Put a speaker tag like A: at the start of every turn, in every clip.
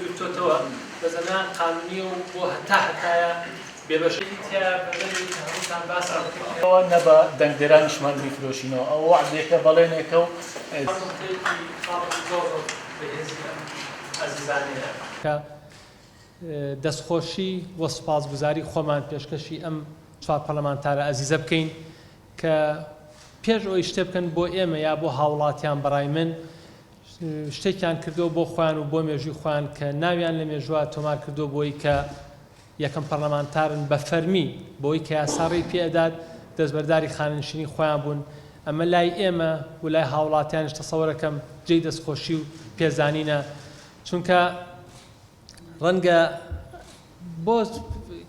A: گرتوتەوە بە زەمان قانونی و بۆ هەتایە بێبەشەیتیا بەدەری هەمووتان باسەوە
B: نەبە دەنگدەرانیشمان بیفرۆشینەوە ئەو وعدێکە بەڵێنێکە و
A: کە دەستخۆشی وە سوپاسگوزاری خۆمان پێشکەشی ئەم چوار پەرلەمانتارە ئەزیزە بکەین کە پێش ئەوەی شتێ بکەن بۆ ئێمە یا بۆ هاوڵاتیان بەڕای من شتێکیان کردو بۆ خۆیان و بۆ مێژووی خۆیان کە ناویان لە مێژووە تۆمار کردو بۆی کە یەکەم پەرلەمانتارن بە فەرمی بۆی کە یاساڕی پێدات دەستبەرداری خاننشینی خۆیان بوون ئەمە لای ئێمە و لای هاوڵاتیانش تەسەوەرەکەم جێی دەستخۆشی و پێزانینە چونکە ڕەنگە بۆ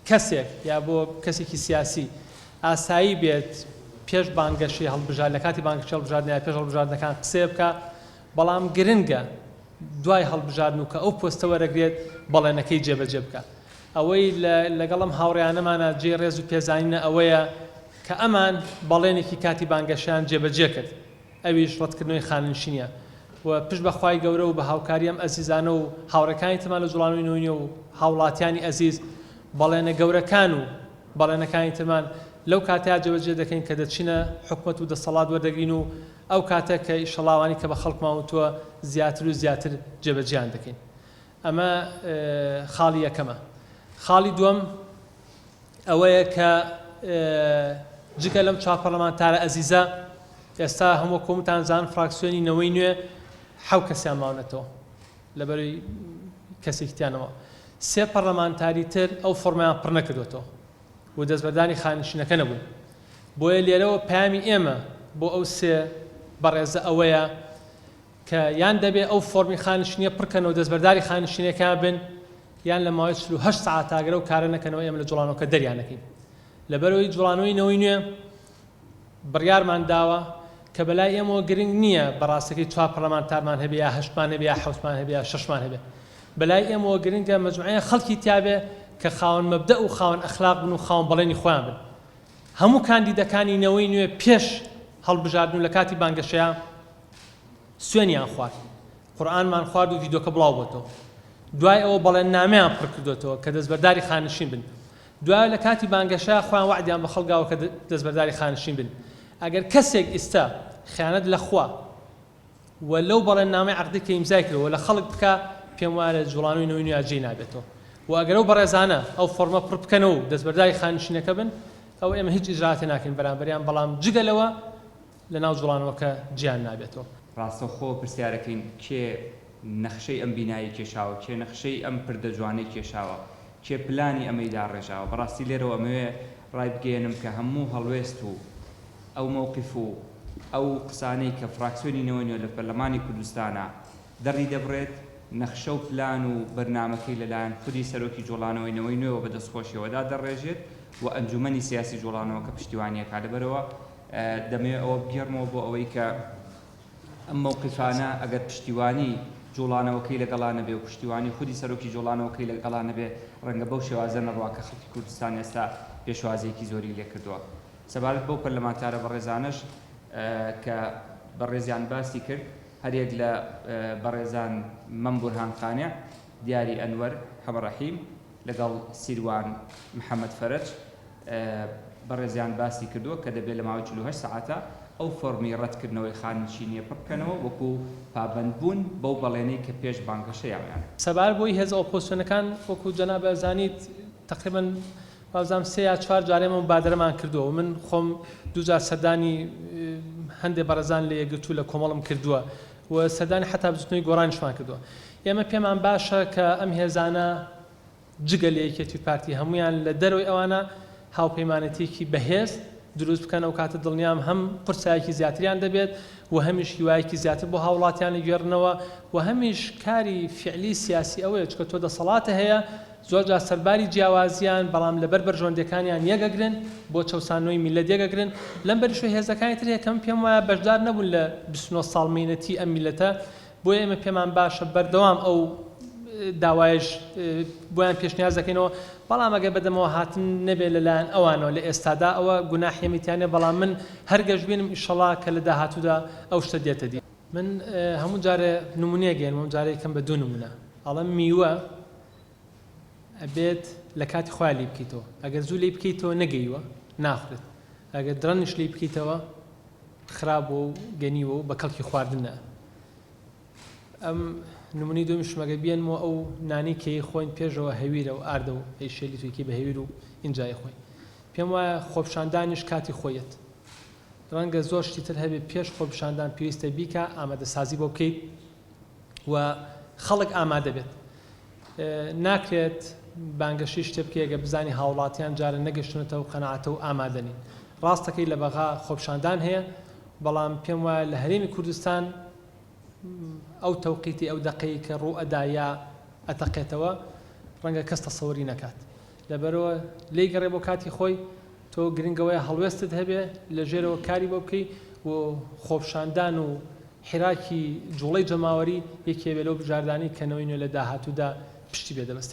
A: کەسێک یا بۆ کەسێکی سیاسی ئاسایی بێت پێش بانگەشی هەڵبژار لە کاتی بانگەشی هەڵبژاردنەوە پێش هەڵبژاردنەکان قسێ بکە بەڵام گرنگە دوای هەڵبژاردن و کە ئەو پۆستە وەرەگرێت بەڵێنەکەی جێبەجێ بکە ئەوەی لەگەڵم هاوڕێیانەمانە جێ ڕێز و پێزانینە ئەوەیە کە ئەمان بەڵێنێکی کاتی بانگەشیان جێبەجێ کرد ئەویش ڕەتکردنەوەی خاننشینیە و پشت بەخوای گەورە و بە هاوکاری ئەم ئەزیزانە و هاوڕەکانی تەمان لە جوڵانەوەی نوێنێ و هاوڵاتیانی ئەزیز بەڵێنە گەورەکان و بەڵێنەکانی ترمان لەو کاتەیە جێبەجێ دەکەین کە دەچینە حکومەت و دەسەڵات وەردەگرین و ئەو کاتە کە ئیشەڵاوانی کە بە خەڵکماوتووە زیاتر و زیاتر جێبەجێیان دەکەین ئەمە خاڵی یەکەمە خاڵی دووەم ئەوەیە کە جگە لەم چوار پەرلەمانتارە ئەزیزە ئێستا هەموو کۆمتان زان فراکسیۆنی نەوەی نوێ حەو کەسیان ماونەتەوە لەبەرەوەی کەسێکتیانەوە سێ پەرلەمانتاری تر ئەو فۆرمەیان پڕ نەکردوێتەوە و دەستبەردانی خاننشینەکە نەبوون بۆیە لێرەوە پامی ئێمە بۆ ئەو سێ بەڕێزە ئەوەیە کە یان دەبێ ئەو فۆرمی خاننشینیە پڕکەنەوە دەستبەرداری خاننشینەکان بن یان لە ماوەی 48 ساعات ئاگرە و کارە نەکەنەوە ئێمە لە جوڵانەوەکە دەریانەکەین لەبەرەوەی جوڵانەوەی نەوەی نوێ بڕیارمان داوە کە بەلای ئێمەوە گرنگ نییە بەڕاستەکەی چوار پەرلەمانتارمان هەبێ یا 8مان هەبێ یا 7مان هەبێ یا 6مان هەبێ بەلای ئێمەوە گرنگە مەجموعەیە خەڵکی تیابێ کە خاوەن مەبدە و خاوەن ئەخلاق بن و خاوەن بەڵێنی خۆیان بن هەموو کاندیدەکانی نەوەی نوێ پێش هەڵبژاردن لە کاتی بانگەشەیە سوێنیان خوارد قورئانمان خوارد و ڤیدۆکە بڵاو بۆتەوە دوای ئەوە بەڵێن نامەیان پڕ کردوێتەوە کە دەستبەرداری خاننشین بن دوای لە کاتی بانگەشە خۆیان وعدیان بە خەڵکاوە کە دەستبەرداری خاننشین بن ئەگەر کەسێک ئێستا خیانەت لە خوا و لەو بەڵێن نامەی عەقدی کە ئیمزای کردەوە لە خەڵک بکە پێم وایە لە جوڵانەوەی نەوەی نوێ جێی نابێتەوە و ئەگەر ئەو بەڕێزانە ئەو فۆرمە پڕ بکەنەوە و دەستبەرداری خاننشینەکە بن ئەو ئێمە هیچ ئیجرعاتێ ناکەین بەرامبەریان بەڵام جگەلەوە لە ناو جوڵانەوەکە جیان نابێتەوە
C: ڕاستەوخۆ پرسیارەکەین کێ نەخشەی ئەم بینایی کێشاوە کێ نەخشەی ئەم پردە جوانەی کێشاوە کێ پلانی ئەمەیدا ڕێژاوە بەڕاستی لێرەوە ئەمەوێ ڕای بگەێنم کە هەموو هەڵوێست و ئەو مووقف و ئەو قسانەی کە فراکسیۆنی نەوەی نوێ لە پەرلەمانی کوردستانە دەڕی دەبڕێت نەخشە و پلان و بەرنامەکەی لەلایەن خودی سەرۆکی جوڵانەوەی نەوەی نوێەوە بە دەستخۆشیەوەدا دەڕێژێت و ئەنجومەنی سیاسی جوڵانەوە کە پشتیوانیەکە لەبەرەوە دەمێ ئەوە بگێڕمەوە بۆ ئەوەی کە ئەم مووقفانە ئەگەر پشتیوانی جوڵانەوەکەی لەگەڵانە بێ و پشتیوانی خودی سەرۆکی جوڵانەوەکەی لەگەڵانە بێ ڕەنگە بەو شێوازە نەڕوا کە خەڵکی کوردستان ئێستا پێشوازەیەکی زۆری لێ کردووە سەبارەت بەو پەرلەمانتارە بەڕێزانش کە بەڕێزیان باسی کرد هەرێک لە بەڕێزان مەم بورهان قانع دیاری ئەنوەر هەمڕەحیم لەگەڵ سیروان محەممەد فەرەج بەڕێزیان باسی کردووە کە دەبێت لە ماوەی 48 ساعاتە ئەو فۆرمی ڕەتکردنەوەی خاننشینیە پڕ بکەنەوە وەکو پابەندبوون بەو بەڵێنەی کە پێش بانگەشەیان
A: سەبار بۆی هێز ئۆپۆزیسیۆنەکان وەکو جەناب زانیت تقریبا بازام 3 یا 4 جارێمە مبادرەمان کردووە و من خۆم دووجار سەردانی هەندێک بەڕێزان لە یەکگرتوو لە کۆمەڵم کردووە و سەردانی حتا بزوتنەوەی گۆڕانیشمان کردووە ئێمە پێمان باشە کە ئەم هێزانە جگە لە یەکێتی پارتی هەمویان لە دەرەوەی ئەوانە هاوپەیمانەتێکی بەهێز دروست بکەن ئەو کاتە دڵنیام هەم قورسایەکی زیاتریان دەبێت و هەمیش هیوایەکی زیاتر بۆ هاوڵاتیان گوێڕنەوە و هەمیش کاری فعلی سیاسی ئەوەیە چکە تۆ دەسەڵاتە هەیە زۆر جار سەرباری جیاوازیان بەڵام لەبەر بەرژۆندەکانیان یەکەگرن بۆ چەسانەوەی میلەت یەکەگرن لەم بەریشۆ هێزەکانی تر یەکەم پێم وایە بەشدار نەبوون لە 29 ساڵ مینەتی ئەم میلەتە بۆیە ئێمە پێمان باشە بەردەوام ئەو داوایش بۆیان پێشنیاز دەکەینەوە بەڵام ئەگەر بەدەمەوە هاتن نەبێت لەلایەن ئەوانەوە لە ئێستادا ئەوە گوناحێمیتیانێ بەڵام من هەر گەشتبینم ئیشەڵا کە لە داهاتوودا ئەو شتە دێتە دی من هەموو جارێ نمونەیە گەێنمەوە جارێکم بە دوو نمونە ئەڵەم میوە ئەبێت لە کاتی خۆیان لی بکەیتەوە ئەگەر زوو لی بکەیتەوە نەگەیوە ناخرێت ئەگەر درەنش لی بکەیتەوە خراپ و گەنیوە و بە کەڵکی خواردنە ئەم نمونی دومیش مەگە بێنمەوە ئەو نانی کەی خۆین پێشەوە هەویرە و ئاردە و ئەیشێلی تویکی بە هەویر و ئینجای خۆی پێم وایە خۆپشاندانیش کاتی خۆیەت ڕەنگە زۆر شتی تر هەبێت پێش خۆپشاندان پێویستە بیکە ئامادەسازی بۆ بکەیت و خەڵک ئامادە بێت ناکرێت بانگەشی شتێ بکەیەگە بزانی هاوڵاتیان جارە نەگەشتونەتەوە و قەنەعەتە و ئامادەنین ڕاستەکەی لە بەغا خۆپشاندان هەیە بەڵام پێم وایە لە هەرێمی کوردستان ئەو تەوقیتی ئەو دەقەی کە ڕوو ئەدایە ئەتەقێتەوە ڕەنگە کەس تەسەووری نەکات لەبەرەوە لێی گەڕێ بۆ کاتی خۆی تۆ گرنگەوەی هەڵوێستت هەبێ لە ژێرەوە کاری بۆ بکەی و خۆپشاندان و حراکی جوڵەی جەماوەری یەکێ بێ لەو بژاردانی کەنەوەی نوێ لە داهاتوودا پشتی بێ دەبەستێت